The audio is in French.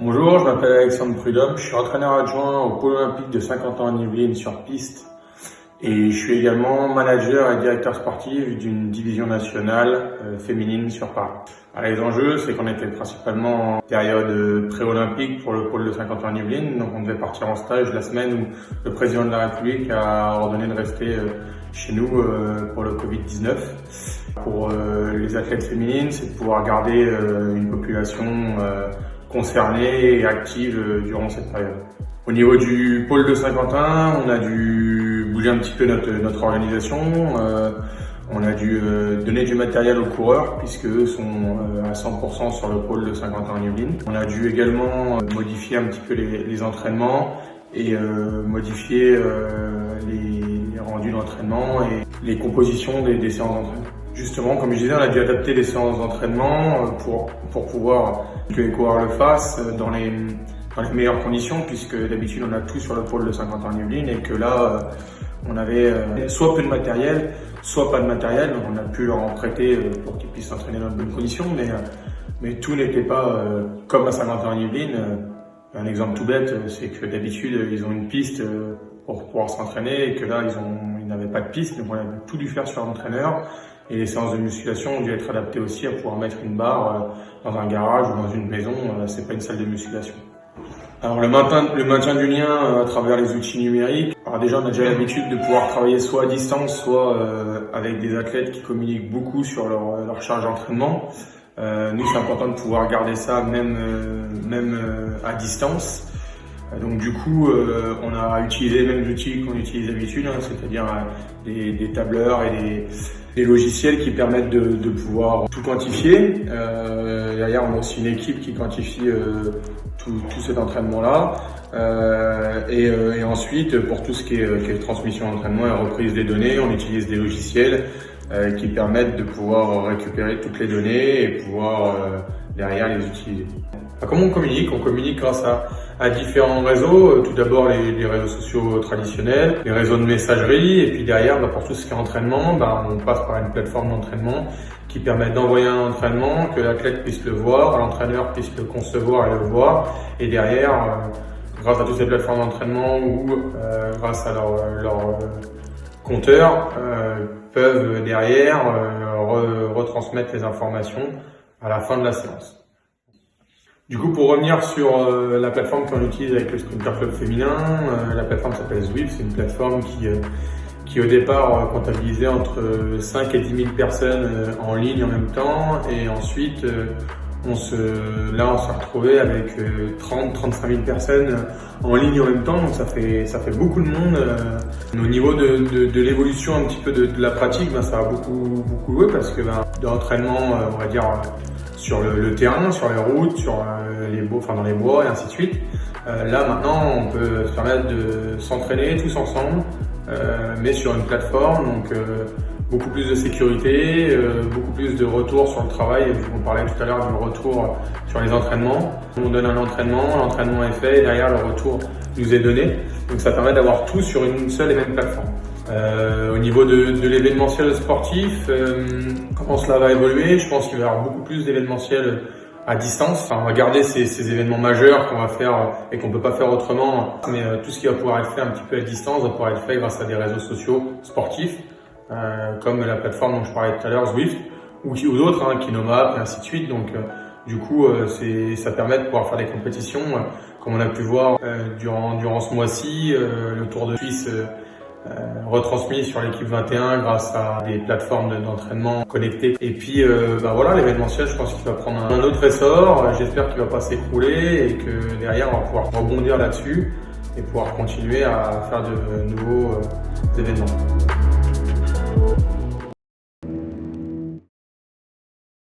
Bonjour, je m'appelle Alexandre Prudhomme, je suis entraîneur adjoint au pôle olympique de Saint-Quentin en Yvelines sur piste et je suis également manager et directeur sportif d'une division nationale féminine sur Paris. Alors, les enjeux, c'est qu'on était principalement en période pré-olympique pour le pôle de Saint-Quentin en Yvelines, donc on devait partir en stage la semaine où le président de la République a ordonné de rester chez nous pour le Covid-19. Pour les athlètes féminines, c'est de pouvoir garder une population concernée et active durant cette période. Au niveau du pôle de Saint-Quentin, on a dû bouger un petit peu notre organisation. On a dû donner du matériel aux coureurs puisque eux sont à 100% sur le pôle de Saint-Quentin en Yvelines. On a dû également modifier un petit peu les entraînements et modifier les rendus d'entraînement et les compositions des séances d'entraînement. Justement, comme je disais, on a dû adapter les séances d'entraînement pour pouvoir que les coureurs le fassent dans les meilleures conditions, puisque d'habitude on a tout sur le pôle de Saint-Quentin en Yvelines et que là on avait soit peu de matériel, soit pas de matériel, donc on a pu leur en prêter pour qu'ils puissent s'entraîner dans de bonnes conditions, mais tout n'était pas comme à Saint-Quentin en Yvelines. Un exemple tout bête, c'est que d'habitude ils ont une piste pour pouvoir s'entraîner et que là ils n'avaient pas de piste, donc on a tout dû faire sur l'entraîneur. Et les séances de musculation ont dû être adaptées aussi à pouvoir mettre une barre dans un garage ou dans une maison, c'est pas une salle de musculation. Alors le maintien du lien à travers les outils numériques. Alors déjà on a déjà l'habitude de pouvoir travailler soit à distance, soit avec des athlètes qui communiquent beaucoup sur leur charge d'entraînement. Nous c'est important de pouvoir garder ça même à distance. Donc du coup, on a utilisé les mêmes outils qu'on utilise d'habitude, c'est-à-dire des tableurs et des logiciels qui permettent de pouvoir tout quantifier. Derrière, on a aussi une équipe qui quantifie tout cet entraînement-là. Et ensuite, pour tout ce qui est transmission d'entraînement et reprise des données, on utilise des logiciels qui permettent de pouvoir récupérer toutes les données et pouvoir derrière les utiliser. Comment on communique? On communique grâce à différents réseaux. Tout d'abord les réseaux sociaux traditionnels, les réseaux de messagerie, et puis derrière pour tout ce qui est entraînement, on passe par une plateforme d'entraînement qui permet d'envoyer un entraînement, que l'athlète puisse le voir, l'entraîneur puisse le concevoir et le voir, et derrière, grâce à toutes ces plateformes d'entraînement ou grâce à leur compteur, peuvent derrière retransmettre les informations à la fin de la séance. Du coup, pour revenir sur la plateforme qu'on utilise avec le Sprinter Club féminin, la plateforme s'appelle Zwift. C'est une plateforme qui au départ comptabilisait entre 5 et 10 000 personnes en ligne en même temps, et ensuite on s'est retrouvé avec 30-35 000 personnes en ligne en même temps, donc ça fait beaucoup de monde. Au niveau de l'évolution un petit peu de la pratique, ça a beaucoup joué parce que de l'entraînement, on va dire sur le terrain, sur les routes, dans les bois et ainsi de suite. Là maintenant, on peut se permettre de s'entraîner tous ensemble, mais sur une plateforme, donc beaucoup plus de sécurité, beaucoup plus de retour sur le travail. On parlait tout à l'heure du retour sur les entraînements. On donne un entraînement, l'entraînement est fait et derrière le retour nous est donné. Donc ça permet d'avoir tout sur une seule et même plateforme. Au niveau de l'événementiel sportif, comment cela va évoluer? Je pense qu'il va y avoir beaucoup plus d'événementiel à distance. On va garder ces événements majeurs qu'on va faire et qu'on peut pas faire autrement, mais tout ce qui va pouvoir être fait un petit peu à distance va pouvoir être fait grâce à des réseaux sociaux sportifs, comme la plateforme dont je parlais tout à l'heure, Zwift, ou d'autres, Kinomap et ainsi de suite. Donc du coup, ça permet de pouvoir faire des compétitions, comme on a pu voir durant ce mois-ci, le Tour de Suisse retransmis sur l'équipe 21 grâce à des plateformes d'entraînement connectées. Et puis voilà, l'événementiel, je pense qu'il va prendre un autre essor. J'espère qu'il va pas s'écrouler et que derrière on va pouvoir rebondir là-dessus et pouvoir continuer à faire de nouveaux événements.